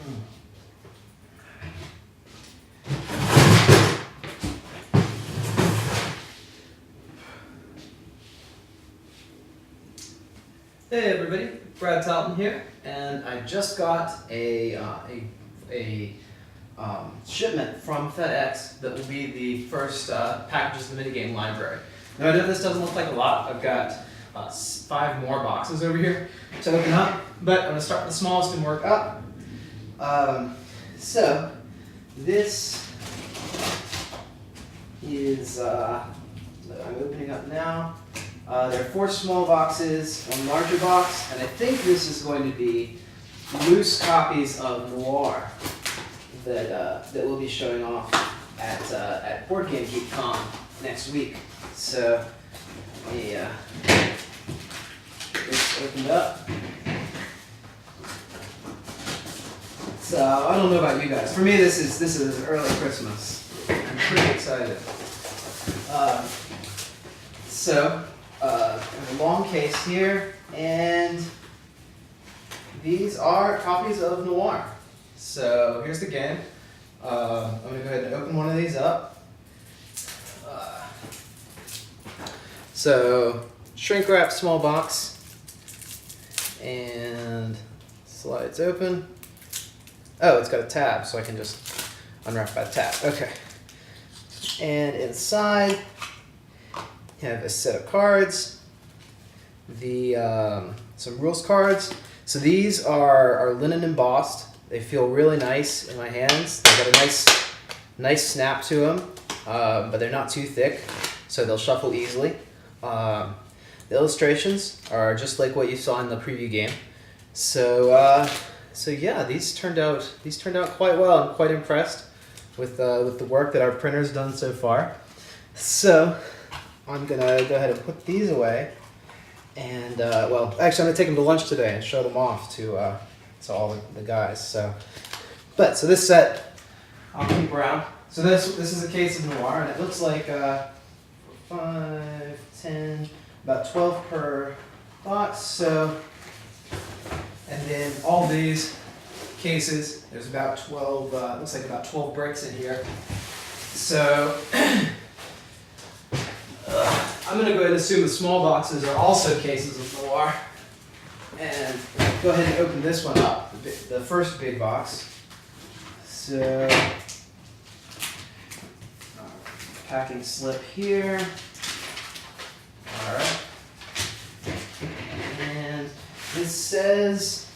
Hey everybody, Brad Talton here, and I just got a shipment from FedEx that will be the first packages of the minigame library. Now I know this doesn't look like a lot. I've got 5 more boxes over here to open up, but I'm going to start with the smallest and work up. So this is that I'm opening up now. There are 4 small boxes, 1 larger box, and I think this is going to be loose copies of Noir that we'll be showing off at Board Game Geek Con next week. So let me get this opened up. So I don't know about you guys. For me, this is early Christmas. I'm pretty excited. I have a long case here, and these are copies of Noir. So here's the game. I'm going to go ahead and open one of these up. So shrink wrap small box, and slides open. Oh, it's got a tab, so I can just unwrap by the tab. Okay. And inside, you have a set of cards, some rules cards. So these are linen embossed. They feel really nice in my hands. They've got a nice snap to them, but they're not too thick, so they'll shuffle easily. The illustrations are just like what you saw in the preview game. So yeah, these turned out quite well. I'm quite impressed with the work that our printer's done so far. So I'm gonna go ahead and put these away, and well, actually, I'm gonna take them to lunch today and show them off to all the guys. So this set I'll keep around. So this is a case of Noir, and it looks like 5, 10, about 12 per box. So, and then all these cases, there's about 12. Looks like about 12 bricks in here. So. I'm going to go ahead and assume the small boxes are also cases of Noir, and go ahead and open this one up, the first big box. So, packing slip here. Alright. And this says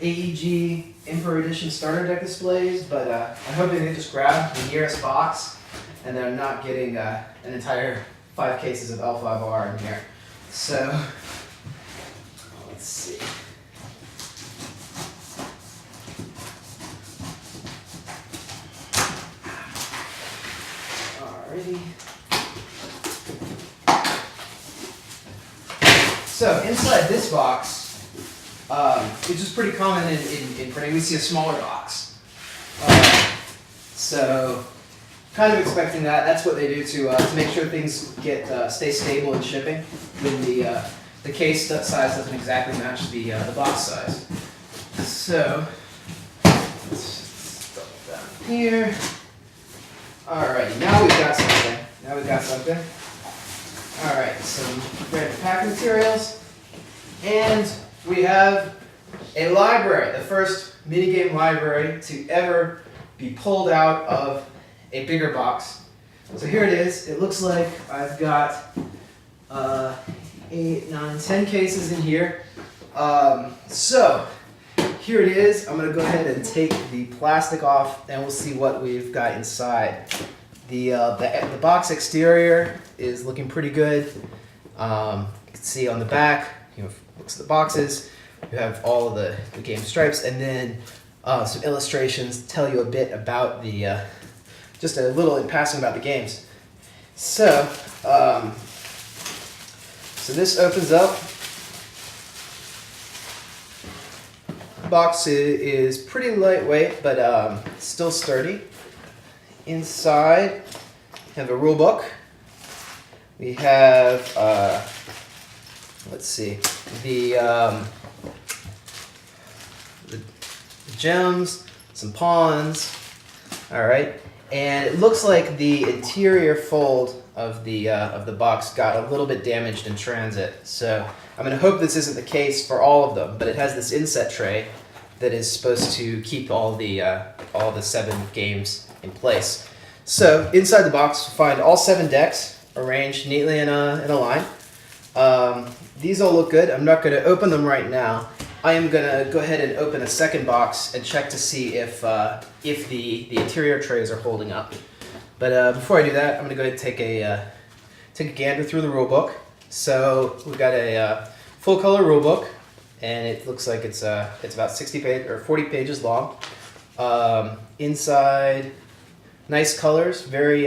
AEG Emperor Edition Starter Deck displays, but I'm hoping they just grab the nearest box, and they're not getting an entire 5 cases of L5R in here. So, let's see. Alrighty. So, inside this box, which is pretty common in printing, we see a smaller box. So, kind of expecting that. That's what they do to make sure things stay stable in shipping. When the case size doesn't exactly match the box size. So let's just double down here. Alrighty, now we've got something. Alright, some random packing materials, and we have a library, the first minigame library to ever be pulled out of a bigger box. So here it is. It looks like I've got 8, 9, 10 cases in here. So here it is. I'm going to go ahead and take the plastic off, and we'll see what we've got inside. The box exterior is looking pretty good. You can see on the back, looks at the boxes. You have all of the game stripes, and then some illustrations tell you a bit about just a little in passing about the games. So this opens up. The box is pretty lightweight, but still sturdy. Inside, we have a rule book. We have, let's see, the gems, some pawns. All right, and it looks like the interior fold of the box got a little bit damaged in transit. So I'm gonna hope this isn't the case for all of them, but it has this inset tray that is supposed to keep all the 7 games in place. So inside the box, you'll find all 7 decks arranged neatly in a line. These all look good. I'm not going to open them right now. I am going to go ahead and open a second box and check to see if the interior trays are holding up. But before I do that, I'm going to go ahead and take a gander through the rule book. So we've got a full color rule book, and it looks like it's about 40 pages long. Inside, nice colors, very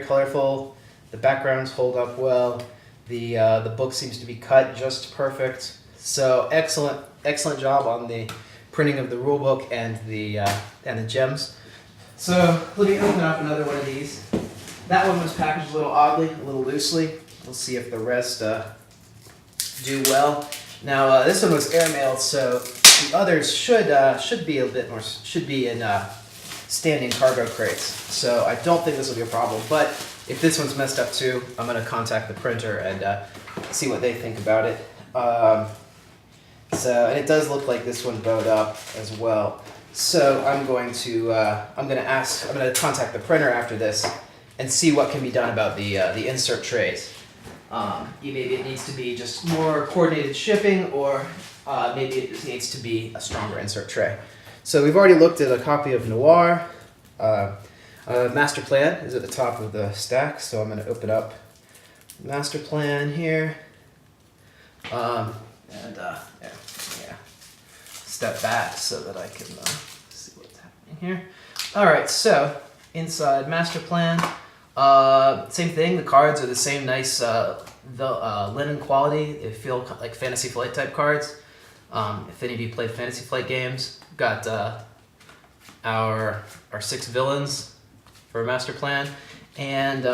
colorful. The backgrounds hold up well. The book seems to be cut just perfect. So excellent job on the printing of the rule book and the gems. So let me open up another one of these. That one was packaged a little oddly, a little loosely. We'll see if the rest do well. Now this one was airmailed, so the others should be a bit more, should be in standing cargo crates. So I don't think this will be a problem. But if this one's messed up too, I'm going to contact the printer and see what they think about it. And it does look like this one bowed up as well. So I'm going to contact the printer after this and see what can be done about the insert trays. Maybe it needs to be just more coordinated shipping, or maybe it just needs to be a stronger insert tray. So we've already looked at a copy of Noir. Master Plan is at the top of the stack, so I'm going to open up Master Plan here. Step back so that I can see what's happening here. All right, so inside Master Plan, same thing. The cards are the same nice linen quality. They feel like Fantasy Flight type cards. If any of you play Fantasy Flight games, we've got our 6 villains for Master Plan, and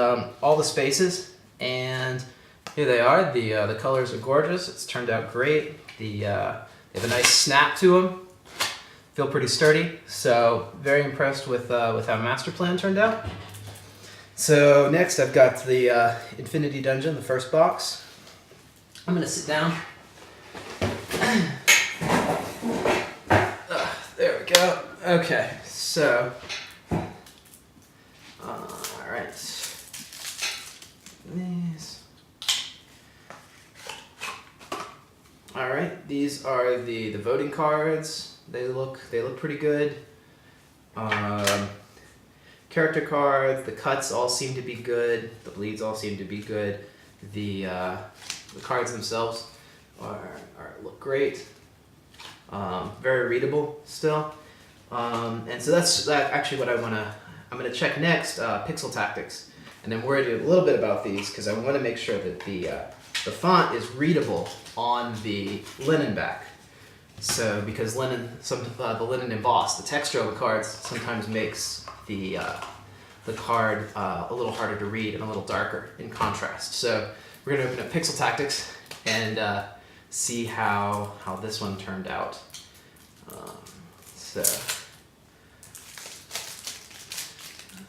all the spaces. And here they are. The colors are gorgeous. It's turned out great. They have a nice snap to them. Feel pretty sturdy. So very impressed with how Master Plan turned out. So next I've got the Infinity Dungeon, the first box. I'm gonna sit down. There we go. Okay, so all right. These. All right, these are the voting cards. They look pretty good. Character cards, the cuts all seem to be good. The bleeds all seem to be good. The cards themselves look great. Very readable still. And so that's actually what I'm gonna check next. Pixel Tactics, and then we're gonna do a little bit about these because I want to make sure that the font is readable on the linen back. So because the linen embossed, the texture of the cards sometimes makes the card a little harder to read and a little darker in contrast. So we're going to open up Pixel Tactics and see how this one turned out. All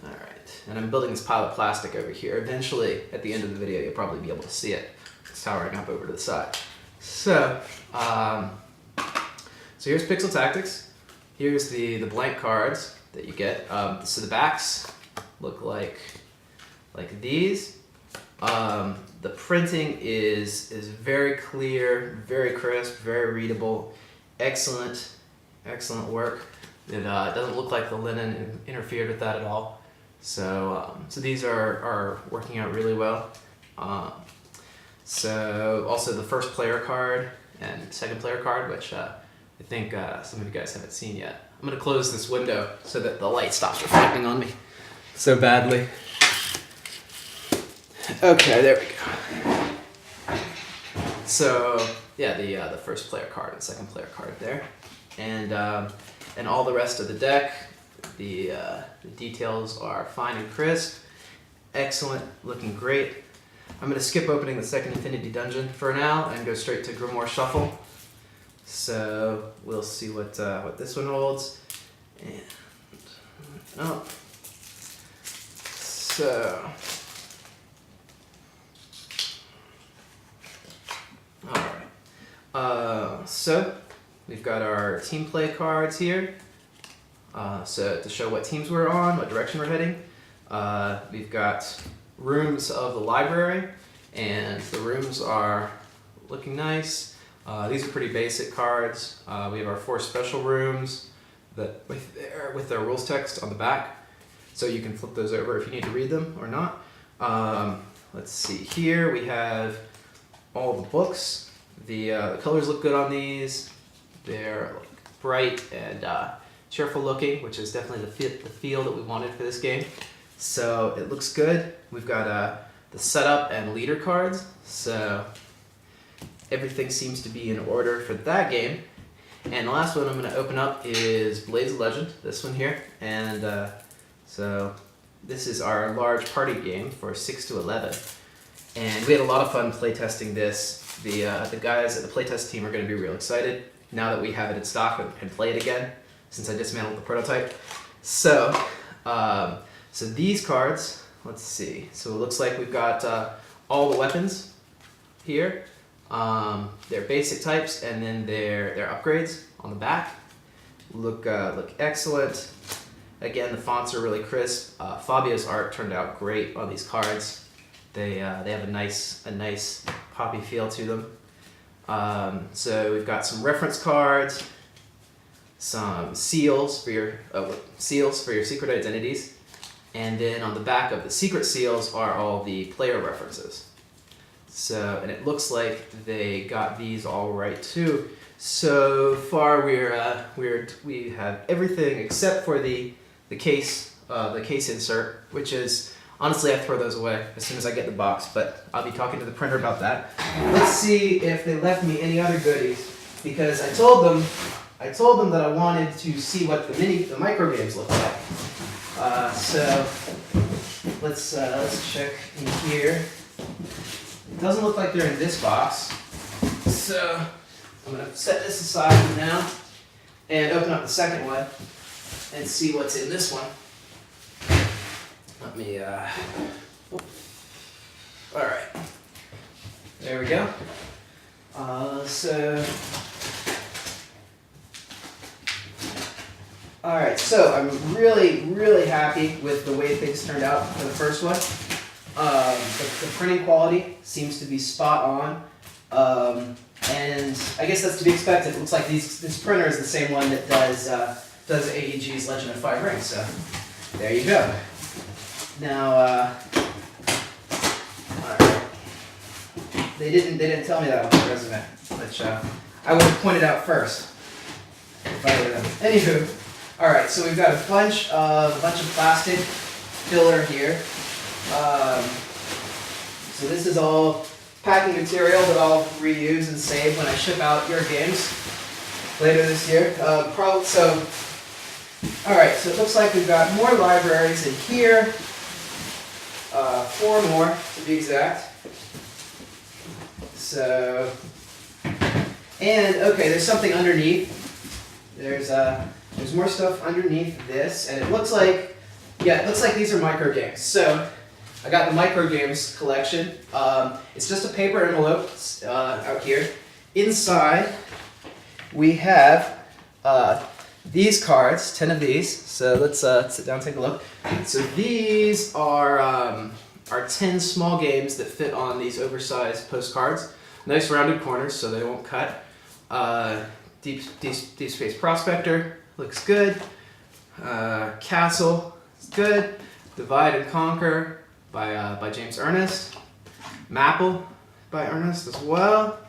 right, and I'm building this pile of plastic over here. Eventually, at the end of the video, you'll probably be able to see it. It's towering up over to the side. So here's Pixel Tactics. Here's the blank cards that you get. So the backs look like these. The printing is very clear, very crisp, very readable. Excellent work. It doesn't look like the linen interfered with that at all. So these are working out really well. So also the first player card and second player card, which I think some of you guys haven't seen yet. I'm going to close this window so that the light stops reflecting on me so badly. Okay, there we go. So yeah, the first player card and second player card there, and all the rest of the deck. The details are fine and crisp, excellent, looking great. I'm going to skip opening the second Infinity Dungeon for now and go straight to Grimoire Shuffle. So we'll see what this one holds. And oh, so all right. So we've got our team play cards here. So to show what teams we're on, what direction we're heading. We've got rooms of the library, and the rooms are looking nice. These are pretty basic cards. We have our 4 special rooms that with their rules text on the back, so you can flip those over if you need to read them or not. Let's see, here we have all the books. The colors look good on these. They're like bright and cheerful looking, which is definitely the feel that we wanted for this game. So it looks good. We've got the setup and leader cards, so everything seems to be in order for that game. And the last one I'm going to open up is Blades of Legend, this one here. And so this is our large party game for 6 to 11. And we had a lot of fun playtesting this. The guys at the playtest team are going to be real excited now that we have it in stock and can play it again, since I dismantled the prototype. So, so these cards, let's see. So it looks like we've got all the weapons here. Their basic types, and then their upgrades on the back. Look excellent. Again, the fonts are really crisp. Fabio's art turned out great on these cards. They have a nice poppy feel to them. So we've got some reference cards, some seals for your secret identities, and then on the back of the secret seals are all the player references. So, and it looks like they got these all right too. So far, we have everything except for the case insert, which is honestly I throw those away as soon as I get the box. But I'll be talking to the printer about that. Let's see if they left me any other goodies, because I told them that I wanted to see what the micro games look like. So let's check in here. It doesn't look like they're in this box, so I'm going to set this aside for now and open up the second one and see what's in this one. Let me, alright, there we go. Alright, so I'm really happy with the way things turned out for the first one. The printing quality seems to be spot on, and I guess that's to be expected. It looks like this printer is the same one that does AEG's Legend of 5 Rings, so there you go. Now, they didn't tell me that on the resume, which I would have pointed out first if I were them. Anywho, all right, so we've got a bunch of plastic filler here. So this is all packing material that I'll reuse and save when I ship out your games later this year. Alright, so it looks like we've got more libraries in here. 4 more to be exact. So, and okay, there's something underneath. There's more stuff underneath this, and it looks like these are micro games. So I got the Micro Games Collection. It's just a paper envelope out here. Inside, we have these cards, 10 of these. So let's sit down and take a look. So these are 10 small games that fit on these oversized postcards. Nice rounded corners so they won't cut. Deep Space Prospector looks good. Castle is good. Divide and Conquer by James Ernest. Maple by Ernest as well.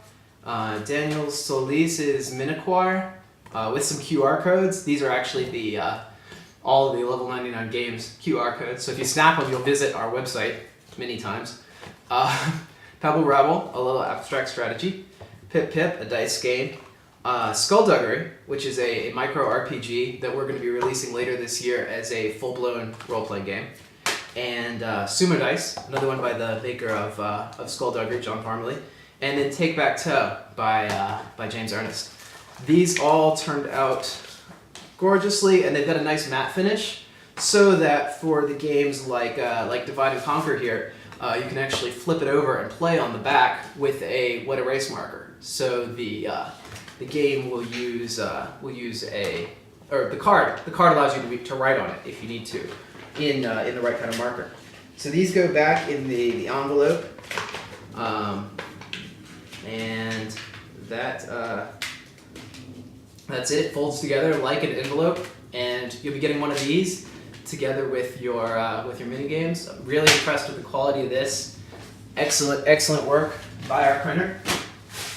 Daniel Solis's Miniquire with some QR codes. These are actually all of the Level 99 Games QR codes. So if you snap them, you'll visit our website many times. Pebble Rebel, a little abstract strategy. Pip Pip, a dice game. Skullduggery, which is a micro RPG that we're going to be releasing later this year as a full-blown role-playing game. And Sumo Dice, another one by the maker of Skullduggery, John Parmalee. And then Take Back Toe by James Ernest. these all turned out gorgeously, and they've got a nice matte finish, so that for the games like Divide and Conquer here, you can actually flip it over and play on the back with a wet erase marker. So the game will use the card allows you to write on it if you need to in the right kind of marker. So these go back in the envelope, and that's it. It folds together like an envelope, and you'll be getting one of these together with your mini games. I'm really impressed with the quality of this. Excellent work by our printer.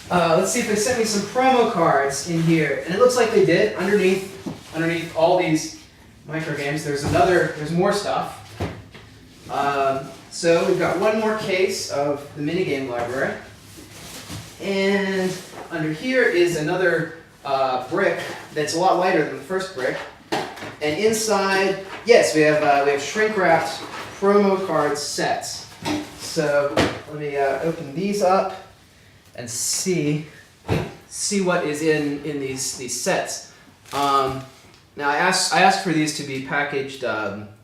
Let's see if they sent me some promo cards in here, and it looks like they did. Underneath all these micro games, there's more stuff. So we've got one more case of the minigame library, and under here is another brick that's a lot lighter than the first brick. And inside, yes, we have shrink-wrapped promo card sets. So let me open these up and see what is in these sets. Now I asked for these to be packaged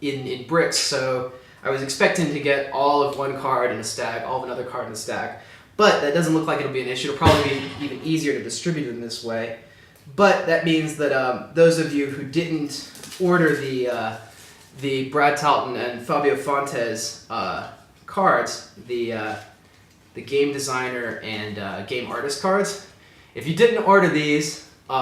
in bricks, so I was expecting to get all of one card in a stack, all of another card in a stack, but that doesn't look like it'll be an issue. It'll probably be even easier to distribute in this way. But that means that those of you who didn't order the Brad Talton and Fabio Fontes cards, the game designer and game artist cards, if you didn't order these, they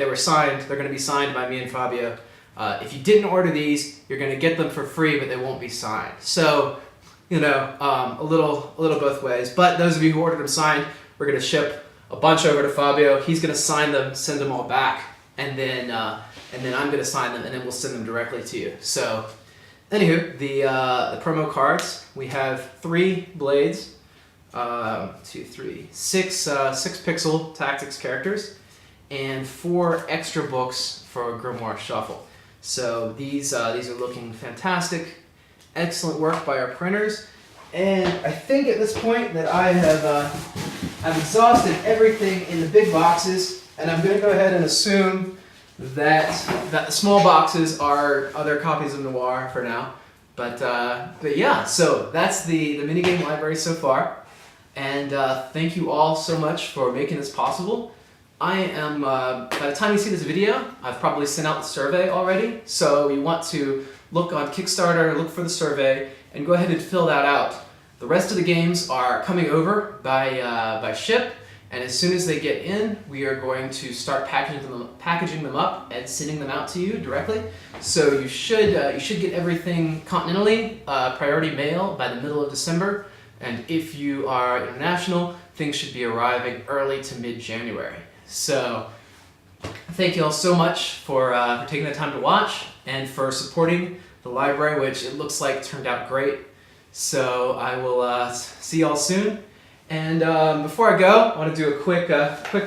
were signed. They're going to be signed by me and Fabio. If you didn't order these, you're going to get them for free, but they won't be signed. So, a little both ways. But those of you who ordered them signed, we're going to ship a bunch over to Fabio. He's going to sign them, send them all back, and then I'm going to sign them, and then we'll send them directly to you. So, anywho, the promo cards, we have 3 blades, 6 pixel tactics characters, and 4 extra books for Grimoire Shuffle. So these are looking fantastic. Excellent work by our printers. And I think at this point that I've exhausted everything in the big boxes, and I'm going to go ahead and assume that the small boxes are other copies of Noir for now. But yeah, so that's the minigame library so far. And thank you all so much for making this possible. I am, by the time you see this video, I've probably sent out the survey already. So you want to look on Kickstarter, look for the survey, and go ahead and fill that out. The rest of the games are coming over by ship, and as soon as they get in, we are going to start packaging them up and sending them out to you directly. So you should get everything continentally, priority mail, by the middle of December. And if you are international, things should be arriving early to mid-January. So thank you all so much for taking the time to watch and for supporting the library, which it looks like turned out great. So I will see you all soon. And before I go, I want to do a quick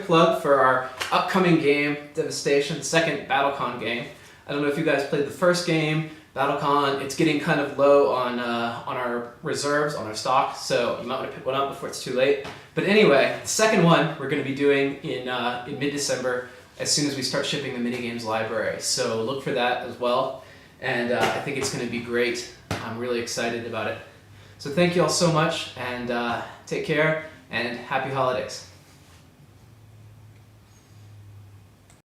plug for our upcoming game, Devastation, the second BattleCon game. I don't know if you guys played the first game, BattleCon. It's getting kind of low on our reserves, on our stock, so you might want to pick one up before it's too late. But anyway, the second one we're going to be doing in mid-December as soon as we start shipping the Minigames library. So look for that as well. And I think it's going to be great. I'm really excited about it. So thank you all so much, and take care, and happy holidays.